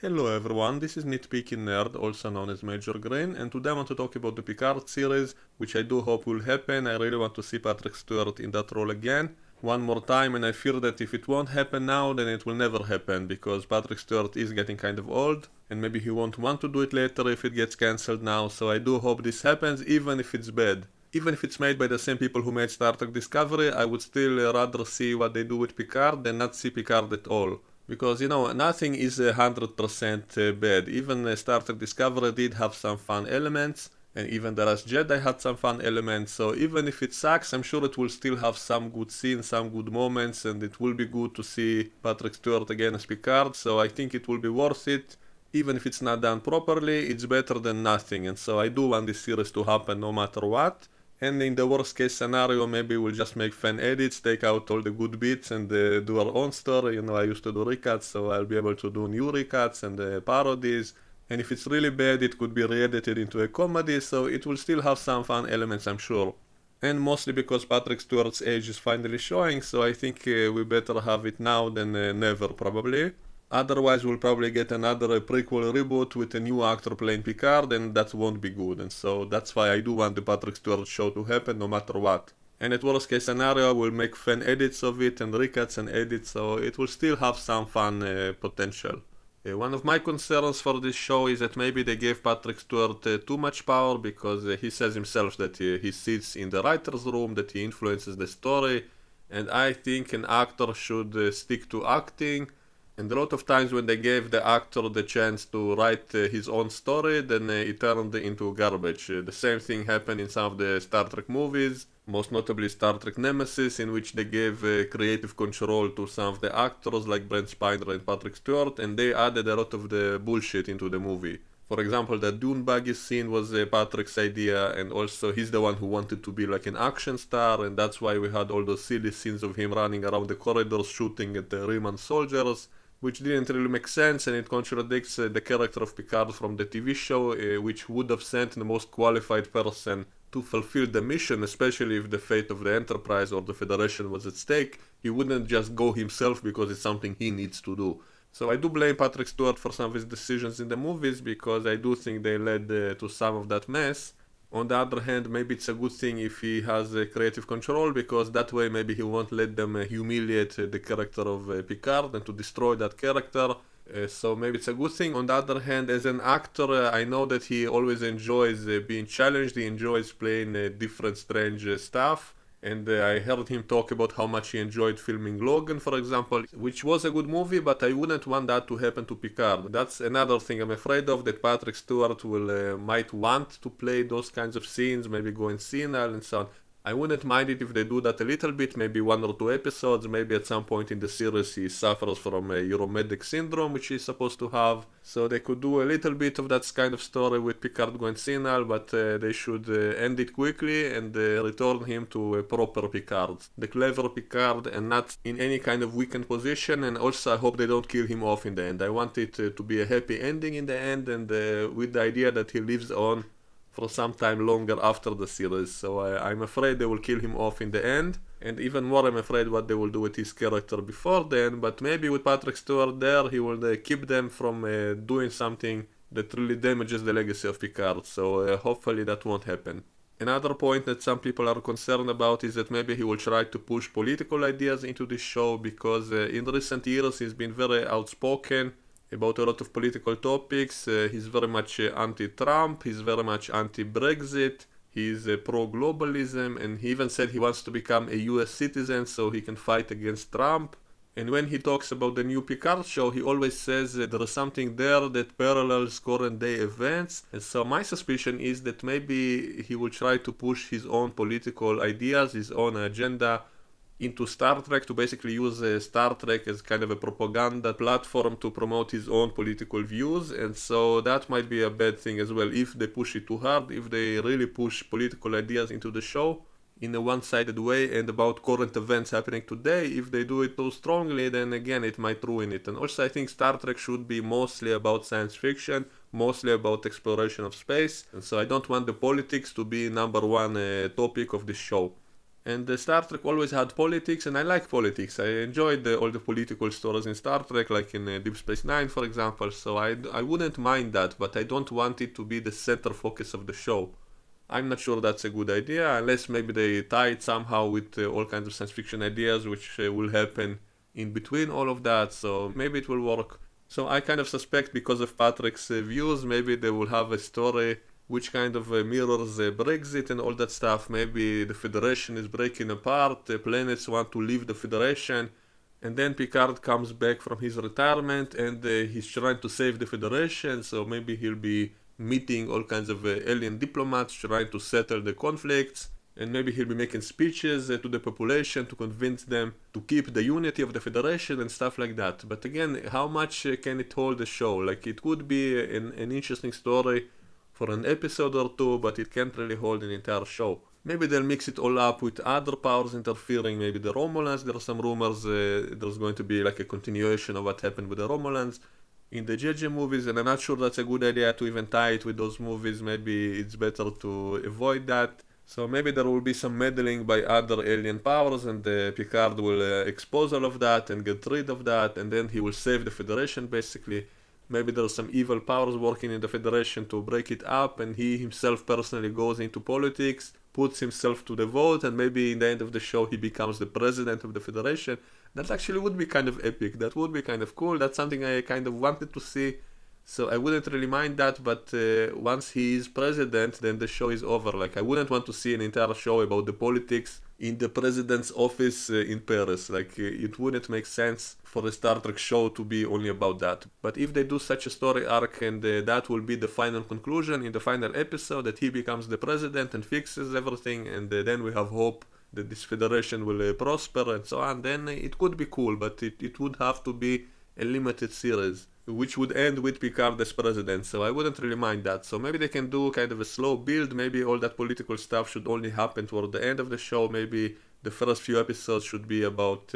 Hello everyone, this is Nitpicking Nerd, also known as Major Green, and today I want to talk about the Picard series, which I do hope will happen. I really want to see Patrick Stewart in that role again, one more time, and I fear that if it won't happen now, then it will never happen, because Patrick Stewart is getting kind of old, and maybe he won't want to do it later if it gets cancelled now, so I do hope this happens, even if it's bad. Even if it's made by the same people who made Star Trek Discovery, I would still rather see what they do with Picard than not see Picard at all. Because, nothing is 100% bad. Even Star Trek Discovery did have some fun elements, and even The Last Jedi had some fun elements, so even if it sucks, I'm sure it will still have some good scenes, some good moments, and it will be good to see Patrick Stewart again as Picard, so I think it will be worth it. Even if it's not done properly, it's better than nothing, and so I do want this series to happen no matter what. And in the worst case scenario, maybe we'll just make fan edits, take out all the good bits and do our own story. I used to do recuts, so I'll be able to do new recuts and parodies. And if it's really bad, it could be re-edited into a comedy, so it will still have some fun elements, I'm sure. And mostly because Patrick Stewart's age is finally showing, so I think we better have it now than never, probably. Otherwise, we'll probably get another prequel reboot with a new actor playing Picard, and that won't be good. And so that's why I do want the Patrick Stewart show to happen no matter what. And at worst case scenario, we'll make fan edits of it and recuts and edits, so it will still have some fun potential. One of my concerns for this show is that maybe they gave Patrick Stewart too much power because he says himself that he sits in the writer's room, that he influences the story, and I think an actor should stick to acting. And a lot of times when they gave the actor the chance to write his own story, then it turned into garbage. The same thing happened in some of the Star Trek movies, most notably Star Trek Nemesis, in which they gave creative control to some of the actors like Brent Spiner and Patrick Stewart, and they added a lot of the bullshit into the movie. For example, the dune buggy scene was Patrick's idea, and also he's the one who wanted to be like an action star, and that's why we had all those silly scenes of him running around the corridors shooting at the Riemann soldiers, which didn't really make sense, and it contradicts the character of Picard from the TV show, which would have sent the most qualified person to fulfill the mission, especially if the fate of the Enterprise or the Federation was at stake. He wouldn't just go himself because it's something he needs to do. So I do blame Patrick Stewart for some of his decisions in the movies, because I do think they led to some of that mess. On the other hand, maybe it's a good thing if he has creative control, because that way maybe he won't let them humiliate the character of Picard and to destroy that character. So maybe it's a good thing. On the other hand, as an actor, I know that he always enjoys being challenged. He enjoys playing different strange stuff. And I heard him talk about how much he enjoyed filming Logan, for example, which was a good movie, but I wouldn't want that to happen to Picard. That's another thing I'm afraid of, that Patrick Stewart will might want to play those kinds of scenes, maybe going senile and so on. I wouldn't mind it if they do that a little bit, maybe one or two episodes, maybe at some point in the series he suffers from Euromedic syndrome, which he's supposed to have. So they could do a little bit of that kind of story with Picard going senile, but they should end it quickly and return him to a proper Picard. The clever Picard, and not in any kind of weakened position, and also I hope they don't kill him off in the end. I want it to be a happy ending in the end, and with the idea that he lives on for some time longer after the series, so I'm afraid they will kill him off in the end, and even more I'm afraid what they will do with his character before then, but maybe with Patrick Stewart there, he will keep them from doing something that really damages the legacy of Picard, so hopefully that won't happen. Another point that some people are concerned about is that maybe he will try to push political ideas into this show, because in recent years he's been very outspoken about a lot of political topics. He's very much anti-Trump, he's very much anti-Brexit, he's pro-globalism, and he even said he wants to become a US citizen so he can fight against Trump. And when he talks about the new Picard show, he always says that there is something there that parallels current day events. And so my suspicion is that maybe he will try to push his own political ideas, his own agenda into Star Trek, to basically use Star Trek as kind of a propaganda platform to promote his own political views, and so that might be a bad thing as well if they push it too hard, if they really push political ideas into the show in a one-sided way and about current events happening today. If they do it too strongly, then again it might ruin it. And also I think Star Trek should be mostly about science fiction, mostly about exploration of space, and so I don't want the politics to be number one topic of this show. And Star Trek always had politics, and I like politics. I enjoyed all the political stories in Star Trek, like in Deep Space Nine, for example. So I wouldn't mind that, but I don't want it to be the center focus of the show. I'm not sure that's a good idea, unless maybe they tie it somehow with all kinds of science fiction ideas, which will happen in between all of that. So maybe it will work. So I kind of suspect, because of Patrick's views, maybe they will have a story which kind of mirrors Brexit and all that stuff. Maybe the Federation is breaking apart, the planets want to leave the Federation, and then Picard comes back from his retirement and he's trying to save the Federation, so maybe he'll be meeting all kinds of alien diplomats, trying to settle the conflicts, and maybe he'll be making speeches to the population to convince them to keep the unity of the Federation and stuff like that. But again, how much can it hold the show? Like, it could be an interesting story for an episode or two, but it can't really hold an entire show. Maybe they'll mix it all up with other powers interfering, maybe the Romulans. There are some rumors there's going to be like a continuation of what happened with the Romulans in the JJ movies, and I'm not sure that's a good idea to even tie it with those movies. Maybe it's better to avoid that. So maybe there will be some meddling by other alien powers, and Picard will expose all of that and get rid of that, and then he will save the Federation basically. Maybe there's some evil powers working in the Federation to break it up, and he himself personally goes into politics, puts himself to the vote, and maybe in the end of the show he becomes the president of the Federation. That actually would be kind of epic. That would be kind of cool. That's something I kind of wanted to see. So I wouldn't really mind that, but once he is president, then the show is over. Like, I wouldn't want to see an entire show about the politics in the president's office in Paris. Like, it wouldn't make sense for a Star Trek show to be only about that. But if they do such a story arc, and that will be the final conclusion in the final episode, that he becomes the president and fixes everything, and then we have hope that this federation will prosper and so on, then it could be cool, but it would have to be a limited series, which would end with Picard as president, so I wouldn't really mind that. So maybe they can do kind of a slow build. Maybe all that political stuff should only happen toward the end of the show. Maybe the first few episodes should be about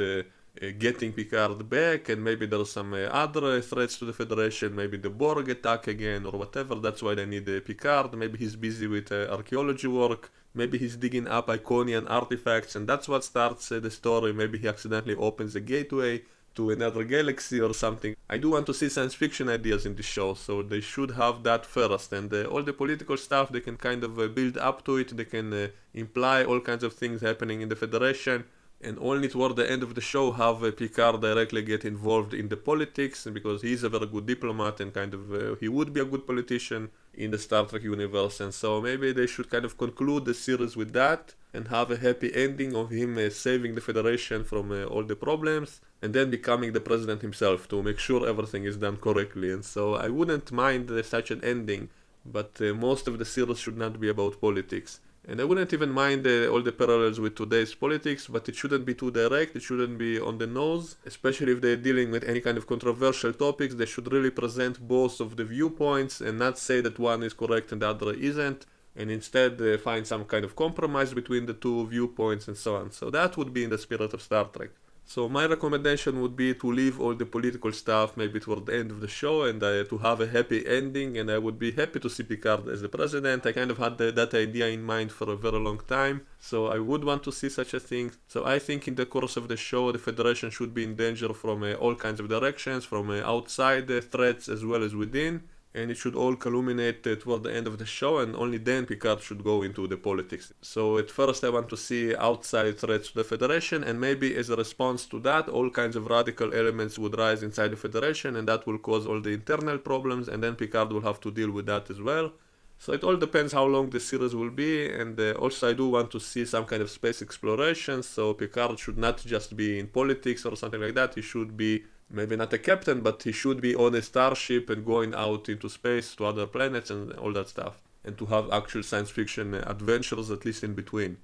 getting Picard back, and maybe there's some other threats to the Federation, maybe the Borg attack again or whatever. That's why they need Picard. Maybe he's busy with archaeology work, maybe he's digging up Iconian artifacts, and that's what starts the story. Maybe he accidentally opens a gateway to another galaxy or something. I do want to see science fiction ideas in the show, so they should have that first, and all the political stuff they can kind of build up to it. They can imply all kinds of things happening in the Federation, and only toward the end of the show have Picard directly get involved in the politics, because he's a very good diplomat and kind of he would be a good politician in the Star Trek universe. And so maybe they should kind of conclude the series with that and have a happy ending of him saving the Federation from all the problems, and then becoming the president himself to make sure everything is done correctly. And so I wouldn't mind such an ending, but most of the series should not be about politics. And I wouldn't even mind all the parallels with today's politics, but it shouldn't be too direct, it shouldn't be on the nose, especially if they're dealing with any kind of controversial topics. They should really present both of the viewpoints and not say that one is correct and the other isn't, and instead find some kind of compromise between the two viewpoints and so on. So that would be in the spirit of Star Trek. So my recommendation would be to leave all the political stuff maybe toward the end of the show, and to have a happy ending, and I would be happy to see Picard as the president. I kind of had that idea in mind for a very long time, so I would want to see such a thing. So I think in the course of the show the Federation should be in danger from all kinds of directions, from outside threats as well as within, and it should all culminate toward the end of the show, and only then Picard should go into the politics. So at first I want to see outside threats to the Federation, and maybe as a response to that all kinds of radical elements would rise inside the Federation, and that will cause all the internal problems, and then Picard will have to deal with that as well. So it all depends how long the series will be, and also I do want to see some kind of space exploration, so Picard should not just be in politics or something like that. He should be maybe not a captain, but he should be on a starship and going out into space to other planets and all that stuff, and to have actual science fiction adventures at least in between.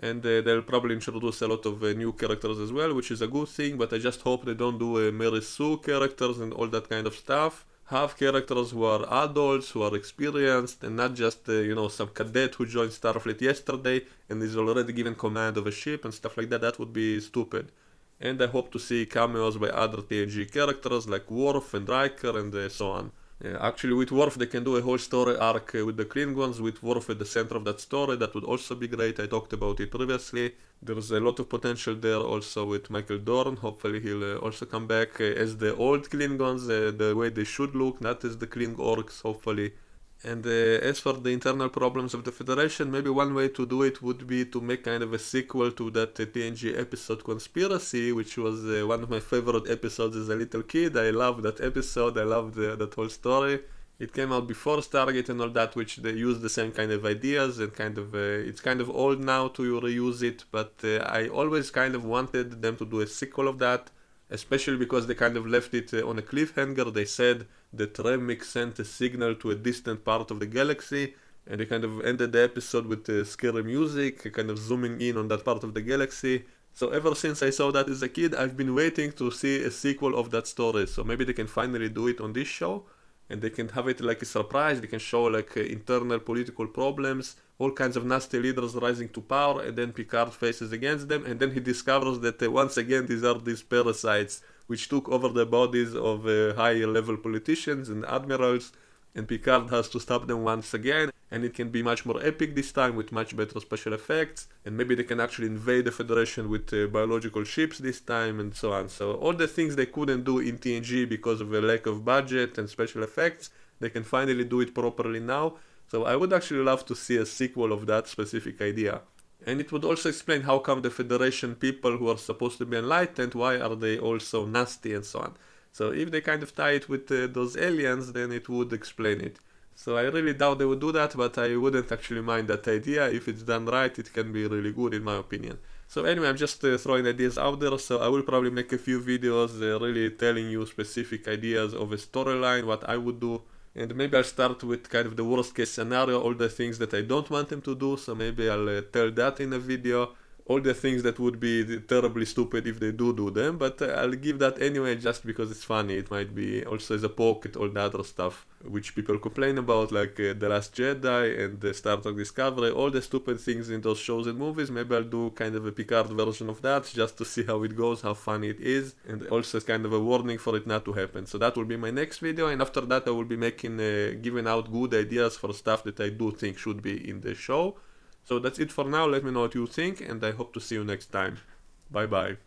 And they'll probably introduce a lot of new characters as well, which is a good thing, but I just hope they don't do Mary Sue characters and all that kind of stuff. Have characters who are adults, who are experienced, and not just some cadet who joined Starfleet yesterday and is already given command of a ship and stuff like that. That would be stupid. And I hope to see cameos by other TNG characters like Worf and Riker and so on. Actually, with Worf, they can do a whole story arc with the Klingons, with Worf at the center of that story. That would also be great. I talked about it previously. There's a lot of potential there also with Michael Dorn. Hopefully, he'll also come back as the old Klingons, the way they should look, not as the Kling orcs, hopefully. And as for the internal problems of the Federation, maybe one way to do it would be to make kind of a sequel to that TNG episode Conspiracy, which was one of my favorite episodes as a little kid. I loved that episode, I loved that whole story. It came out before Stargate and all that, which they use the same kind of ideas and kind of, it's kind of old now to reuse it, but I always kind of wanted them to do a sequel of that, especially because they kind of left it on a cliffhanger. They said that Remix sent a signal to a distant part of the galaxy, and they kind of ended the episode with scary music, kind of zooming in on that part of the galaxy. So ever since I saw that as a kid, I've been waiting to see a sequel of that story. So maybe they can finally do it on this show, and they can have it like a surprise. They can show like internal political problems, all kinds of nasty leaders rising to power, and then Picard faces against them, and then he discovers that once again these parasites which took over the bodies of higher level politicians and admirals, and Picard has to stop them once again, and it can be much more epic this time with much better special effects, and maybe they can actually invade the Federation with biological ships this time, and so on. So all the things they couldn't do in TNG because of a lack of budget and special effects, they can finally do it properly now. So I would actually love to see a sequel of that specific idea. And it would also explain how come the Federation people who are supposed to be enlightened, why are they all so nasty and so on. So if they kind of tie it with those aliens, then it would explain it. So I really doubt they would do that, but I wouldn't actually mind that idea. If it's done right, it can be really good in my opinion. So anyway, I'm just throwing ideas out there, so I will probably make a few videos really telling you specific ideas of a storyline, what I would do. And maybe I'll start with kind of the worst case scenario, all the things that I don't want them to do, so maybe I'll tell that in a video. All the things that would be terribly stupid if they do them, but I'll give that anyway just because it's funny. It might be also as a poke at all the other stuff which people complain about, like The Last Jedi and the Star Trek Discovery, all the stupid things in those shows and movies. Maybe I'll do kind of a Picard version of that just to see how it goes, how funny it is, and also kind of a warning for it not to happen. So that will be my next video, and after that I will be making, giving out good ideas for stuff that I do think should be in the show. So that's it for now. Let me know what you think, and I hope to see you next time. Bye bye.